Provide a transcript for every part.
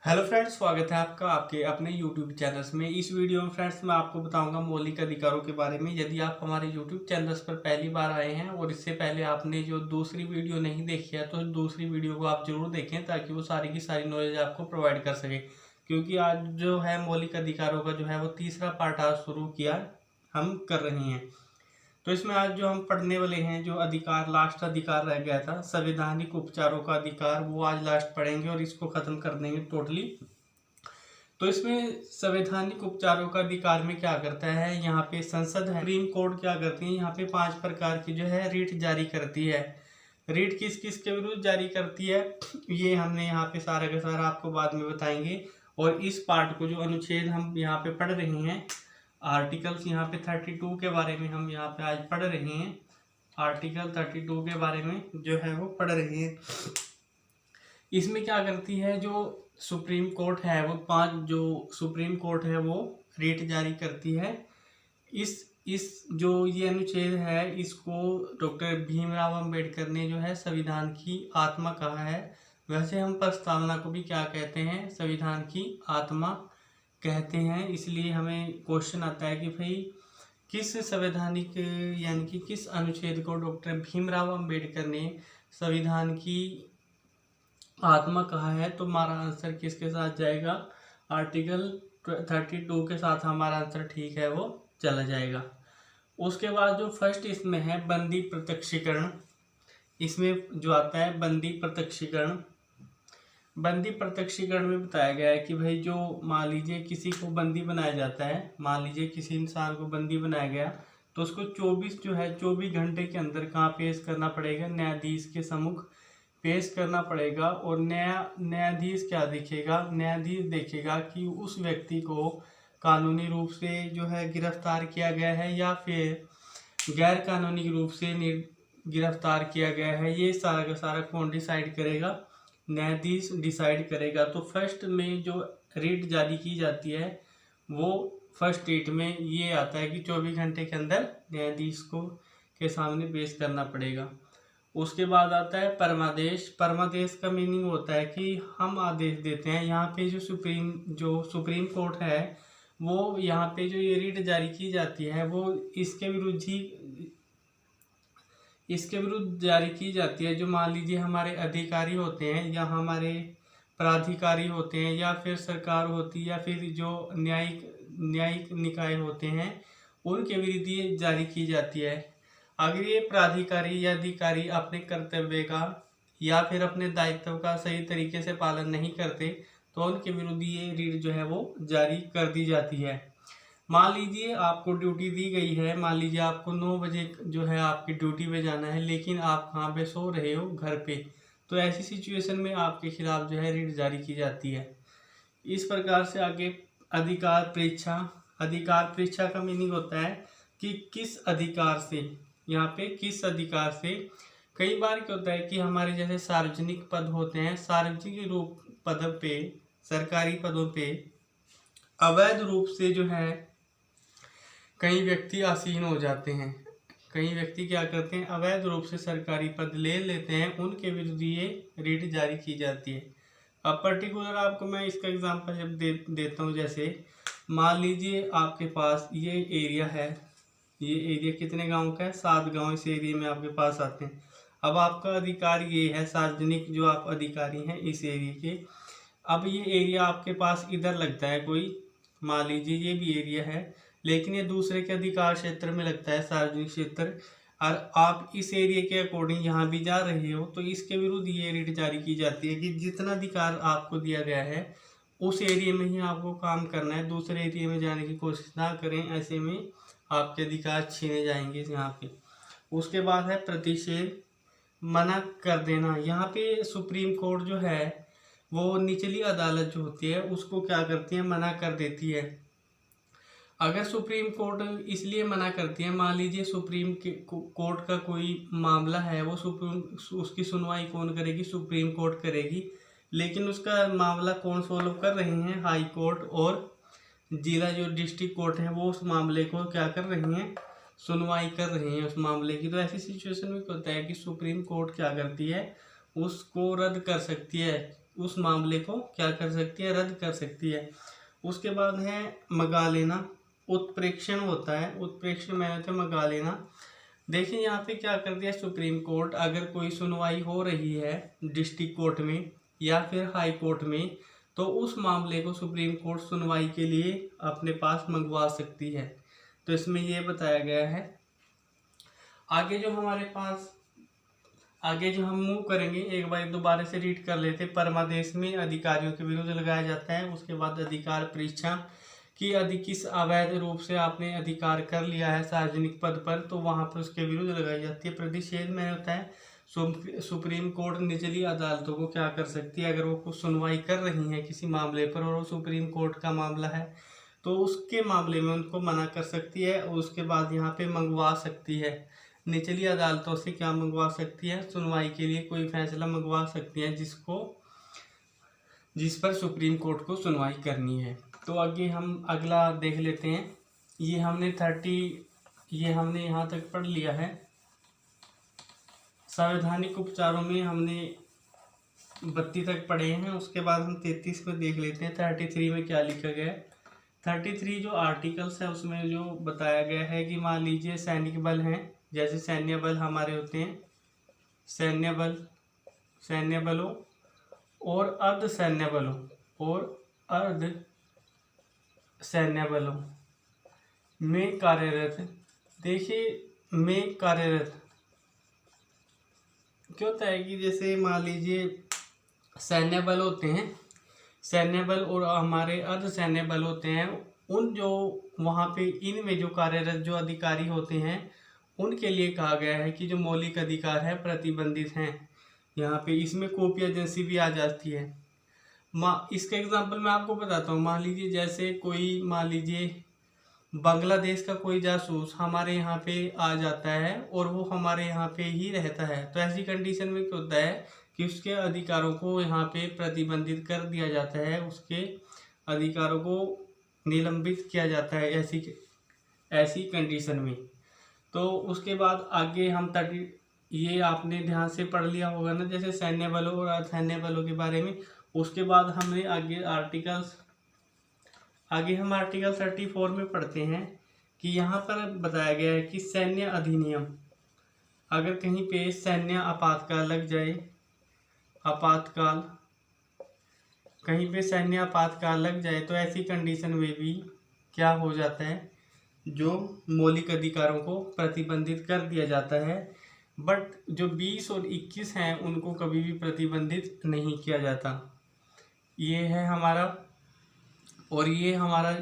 Hello friends, स्वागत है आपका आपके अपने यूट्यूब चैनल्स में। इस वीडियो में फ्रेंड्स मैं आपको बताऊंगा मौलिक अधिकारों के बारे में। यदि आप हमारे यूट्यूब चैनल्स पर पहली बार आए हैं और इससे पहले आपने जो दूसरी वीडियो नहीं देखी है तो दूसरी वीडियो को आप जरूर देखें ताकि वो सारी की सारी नॉलेज आपको प्रोवाइड कर सके। क्योंकि आज जो है मौलिक अधिकारों का जो है वो तीसरा पार्ट आज शुरू किया हम कर रहे हैं। तो इसमें आज जो हम पढ़ने वाले हैं, जो अधिकार लास्ट अधिकार रह गया था संवैधानिक उपचारों का अधिकार, वो आज लास्ट पढ़ेंगे और इसको खत्म कर देंगे टोटली। तो इसमें संवैधानिक उपचारों का अधिकार में क्या करता है, यहाँ पे संसद है, सुप्रीम कोर्ट क्या करती है, यहाँ पे 5 प्रकार की जो है रीट जारी करती है। रीट किस किस के विरुद्ध जारी करती है ये हमने यहाँ पे सारा का सारा आपको बाद में बताएंगे। और इस पार्ट को जो अनुच्छेद हम यहाँ पे पढ़ रहे हैं, आर्टिकल्स यहाँ पे 32 के बारे में हम यहाँ पे आज पढ़ रहे हैं। आर्टिकल 32 के बारे में जो है वो पढ़ रहे हैं। इसमें क्या करती है, जो सुप्रीम कोर्ट है वो 5 जो सुप्रीम कोर्ट है वो रीट जारी करती है। इस जो ये अनुच्छेद है इसको डॉक्टर भीमराव अंबेडकर ने जो है संविधान की आत्मा कहा है। वैसे हम प्रस्तावना को भी क्या कहते हैं, संविधान की आत्मा कहते हैं। इसलिए हमें क्वेश्चन आता है कि भाई किस संवैधानिक यानी कि किस अनुच्छेद को डॉक्टर भीमराव अंबेडकर ने संविधान की आत्मा कहा है। तो हमारा आंसर किसके साथ जाएगा, आर्टिकल 32 के साथ हमारा आंसर ठीक है वो चला जाएगा। उसके बाद जो फर्स्ट इसमें है बंदी प्रत्यक्षीकरण, इसमें जो आता है बंदी प्रत्यक्षीकरण। बंदी प्रत्यक्षीकरण में बताया गया है कि भाई जो मान लीजिए किसी को बंदी बनाया जाता है, मान लीजिए किसी इंसान को बंदी बनाया गया तो उसको 24 घंटे के अंदर कहाँ पेश करना पड़ेगा, न्यायाधीश के सम्मुख पेश करना पड़ेगा। और न्यायाधीश क्या देखेगा, न्यायाधीश देखेगा कि उस व्यक्ति को कानूनी रूप से जो है गिरफ्तार किया गया है या फिर गैर कानूनी रूप से गिरफ्तार किया गया है। ये सारा का सारा कौन डिसाइड करेगा, न्यायाधीश डिसाइड करेगा। तो फर्स्ट में जो रीट जारी की जाती है वो फर्स्ट रीट में ये आता है कि 24 घंटे के अंदर न्यायाधीश को के सामने पेश करना पड़ेगा। उसके बाद आता है परमादेश। परमादेश का मीनिंग होता है कि हम आदेश देते हैं। यहाँ पे जो सुप्रीम कोर्ट है वो यहाँ पे जो ये रीट जारी की जाती है वो इसके विरुद्ध जारी की जाती है। जो मान लीजिए हमारे अधिकारी होते हैं या हमारे प्राधिकारी होते हैं या फिर सरकार होती है या फिर जो न्यायिक निकाय होते हैं उनके विरुद्ध ये जारी की जाती है। अगर ये प्राधिकारी या अधिकारी अपने कर्तव्य का या फिर अपने दायित्व का सही तरीके से पालन नहीं करते तो उनके विरुद्ध ये रीट जो है वो जारी कर दी जाती है। मान लीजिए आपको ड्यूटी दी गई है, मान लीजिए आपको 9 बजे जो है आपकी ड्यूटी पे जाना है लेकिन आप कहाँ पे सो रहे हो, घर पे। तो ऐसी सिचुएशन में आपके खिलाफ जो है रीट जारी की जाती है। इस प्रकार से आगे अधिकार परीक्षा। अधिकार परीक्षा का मीनिंग होता है कि किस अधिकार से, यहाँ पे किस अधिकार से। कई बार क्या होता है कि हमारे जैसे सार्वजनिक पद होते हैं, सार्वजनिक रूप पद पे, सरकारी पदों पे अवैध रूप से जो है कई व्यक्ति आसीन हो जाते हैं। कई व्यक्ति क्या करते हैं, अवैध रूप से सरकारी पद ले लेते हैं, उनके विरुद्ध ये रीट जारी की जाती है। अब पर्टिकुलर आपको मैं इसका एग्जांपल जब देता हूँ, जैसे मान लीजिए आपके पास ये एरिया है, ये एरिया कितने गांव का है, 7 गांव इस एरिया में आपके पास आते हैं। अब आपका अधिकार ये है, सार्वजनिक जो आप अधिकारी हैं इस एरिया के। अब ये एरिया आपके पास इधर लगता है कोई, मान लीजिए ये भी एरिया है लेकिन ये दूसरे के अधिकार क्षेत्र में लगता है, सार्वजनिक क्षेत्र, और आप इस एरिया के अकॉर्डिंग यहाँ भी जा रहे हो तो इसके विरुद्ध ये रीट जारी की जाती है कि जितना अधिकार आपको दिया गया है उस एरिया में ही आपको काम करना है, दूसरे एरिया में जाने की कोशिश ना करें, ऐसे में आपके अधिकार छीने जाएंगे यहाँ पे। उसके बाद है प्रतिषेध, मना कर देना। यहाँ पे सुप्रीम कोर्ट जो है वो निचली अदालत जो होती है उसको क्या करती है, मना कर देती है। अगर सुप्रीम कोर्ट इसलिए मना करती है, मान लीजिए सुप्रीम कोर्ट का कोई मामला है, वो उसकी सुनवाई कौन करेगी, सुप्रीम कोर्ट करेगी, लेकिन उसका मामला कौन सॉल्व कर रहे हैं, हाई कोर्ट और जिला जो डिस्ट्रिक्ट कोर्ट है वो उस मामले को क्या कर रही हैं, सुनवाई कर रहे हैं उस मामले की। तो ऐसी सिचुएशन में क्या होता है कि सुप्रीम कोर्ट क्या करती है, उसको रद्द कर सकती है। उस मामले को क्या कर सकती है, रद्द कर सकती है। उसके बाद है मंगा लेना, उत्प्रेक्षण होता है, उत्प्रेक्षण में होता है मंगा लेना। देखिए यहाँ पे क्या कर दिया सुप्रीम कोर्ट, अगर कोई सुनवाई हो रही है डिस्ट्रिक्ट कोर्ट में या फिर हाई कोर्ट में, तो उस मामले को सुप्रीम कोर्ट सुनवाई के लिए अपने पास मंगवा सकती है। तो इसमें ये बताया गया है। आगे जो हमारे पास आगे जो हम मूव करेंगे, एक बार दोबारा से रीड कर लेते। परमादेश में अधिकारियों के विरुद्ध लगाया जाता है। उसके बाद अधिकार परीक्षा कि यदि किस अवैध रूप से आपने अधिकार कर लिया है सार्वजनिक पद पर, तो वहां पर उसके विरुद्ध लगाई जाती है। प्रतिषेध में होता है सुप्रीम कोर्ट निचली अदालतों को क्या कर सकती है, अगर वो कुछ सुनवाई कर रही है किसी मामले पर और वो सुप्रीम कोर्ट का मामला है, तो उसके मामले में उनको मना कर सकती है। और उसके बाद यहाँ पे मंगवा सकती है, निचली अदालतों से क्या मंगवा सकती है, सुनवाई के लिए कोई फैसला मंगवा सकती है जिस पर सुप्रीम कोर्ट को सुनवाई करनी है। तो आगे हम अगला देख लेते हैं। ये हमने यहाँ तक पढ़ लिया है। संवैधानिक उपचारों में हमने 32 तक पढ़े हैं। उसके बाद हम 33 में देख लेते हैं 33 में क्या लिखा गया है। 33 जो आर्टिकल्स है उसमें जो बताया गया है कि मान लीजिए सैनिक बल हैं, जैसे सैन्य बल हमारे होते हैं, सैन्य बलों और अर्ध सैन्य बलों में कार्यरत, देखिए में कार्यरत क्या होता है कि जैसे मान लीजिए सैन्य बल होते हैं, सैन्य बल और हमारे अर्ध सैन्य बल होते हैं, उन जो वहाँ पे इनमें जो कार्यरत जो अधिकारी होते हैं उनके लिए कहा गया है कि जो मौलिक अधिकार है प्रतिबंधित हैं। यहाँ पे इसमें कॉपी एजेंसी भी आ जाती है। इसका एग्जांपल मैं आपको बताता हूँ। मान लीजिए बांग्लादेश का कोई जासूस हमारे यहाँ पे आ जाता है और वो हमारे यहाँ पे ही रहता है, तो ऐसी कंडीशन में क्या होता है कि उसके अधिकारों को यहाँ पे प्रतिबंधित कर दिया जाता है, उसके अधिकारों को निलंबित किया जाता है ऐसी कंडीशन में। तो उसके बाद आगे हम ये आपने ध्यान से पढ़ लिया होगा ना, जैसे सैन्य बलों और अर्धसैन्य बलों के बारे में। उसके बाद हमने आगे हम आर्टिकल 34 में पढ़ते हैं कि यहाँ पर बताया गया है कि सैन्य अधिनियम, अगर कहीं पे सैन्य आपातकाल लग जाए, कहीं पे सैन्य आपातकाल लग जाए, तो ऐसी कंडीशन में भी क्या हो जाता है, जो मौलिक अधिकारों को प्रतिबंधित कर दिया जाता है। बट जो 20 और 21 हैं उनको कभी भी प्रतिबंधित नहीं किया जाता। ये है हमारा, और ये हमारा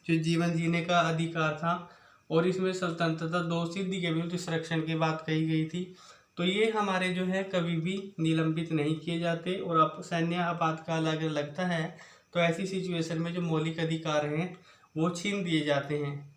जो जीवन जीने का अधिकार था, और इसमें स्वतंत्रता दो सिद्धि के विरुद्ध संरक्षण की बात कही गई थी। तो ये हमारे जो है कभी भी निलंबित नहीं किए जाते। और अब सैन्य आपातकाल अगर लगता है तो ऐसी सिचुएशन में जो मौलिक अधिकार हैं वो छीन दिए जाते हैं।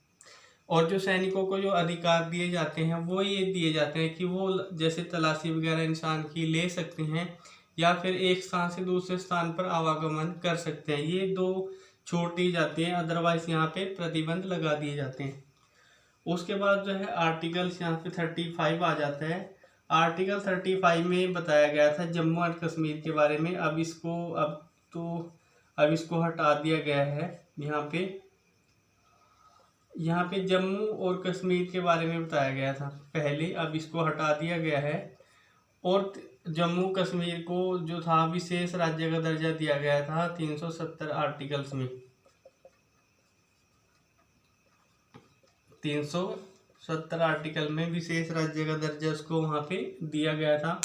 और जो सैनिकों को जो अधिकार दिए जाते हैं वो ये दिए जाते हैं कि वो जैसे तलाशी वगैरह इंसान की ले सकते हैं, या फिर एक स्थान से दूसरे स्थान पर आवागमन कर सकते हैं। ये दो छूट दी जाती है, अदरवाइज यहाँ पे प्रतिबंध लगा दिए जाते हैं। उसके बाद जो है आर्टिकल्स यहाँ पे 35 आ जाता है। आर्टिकल 35 में बताया गया था जम्मू एंड कश्मीर के बारे में। अब इसको हटा दिया गया है। यहाँ पे जम्मू और कश्मीर के बारे में बताया गया था पहले, अब इसको हटा दिया गया है। और जम्मू कश्मीर को जो था विशेष राज्य का दर्जा दिया गया था 370 आर्टिकल्स में, 370 आर्टिकल में विशेष राज्य का दर्जा उसको वहाँ पे दिया गया था।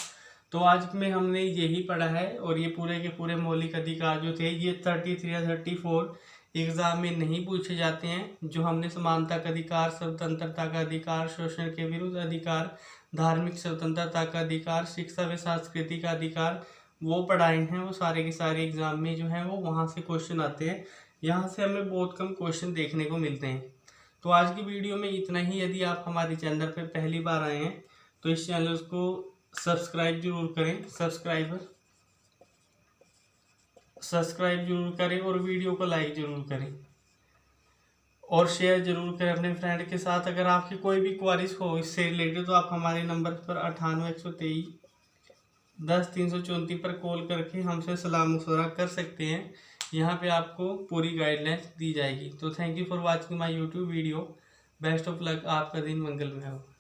तो आज में हमने यही पढ़ा है। और ये पूरे के पूरे मौलिक अधिकार जो थे ये 33 या 34 एग्जाम में नहीं पूछे जाते हैं। जो हमने समानता का अधिकार, स्वतंत्रता का अधिकार, शोषण के विरुद्ध अधिकार, धार्मिक स्वतंत्रता का अधिकार, शिक्षा व संस्कृति का अधिकार वो पढ़ाए हैं, वो सारे के सारे एग्जाम में जो है वो वहाँ से क्वेश्चन आते हैं। यहाँ से हमें बहुत कम क्वेश्चन देखने को मिलते हैं। तो आज की वीडियो में इतना ही। यदि आप हमारे चैनल पर पहली बार आए हैं तो इस चैनल को सब्सक्राइब जरूर करें, सब्सक्राइब जरूर करें और वीडियो को लाइक जरूर करें और शेयर जरूर करें अपने फ्रेंड के साथ। अगर आपकी कोई भी क्वारीज हो इससे रिलेटेड तो आप हमारे नंबर पर 98 123 10 334 पर कॉल करके हमसे सलाह मशवरा कर सकते हैं। यहाँ पे आपको पूरी गाइडलाइंस दी जाएगी। तो thank you for watching my YouTube video. Best of luck, आपका दिन मंगलमय हो।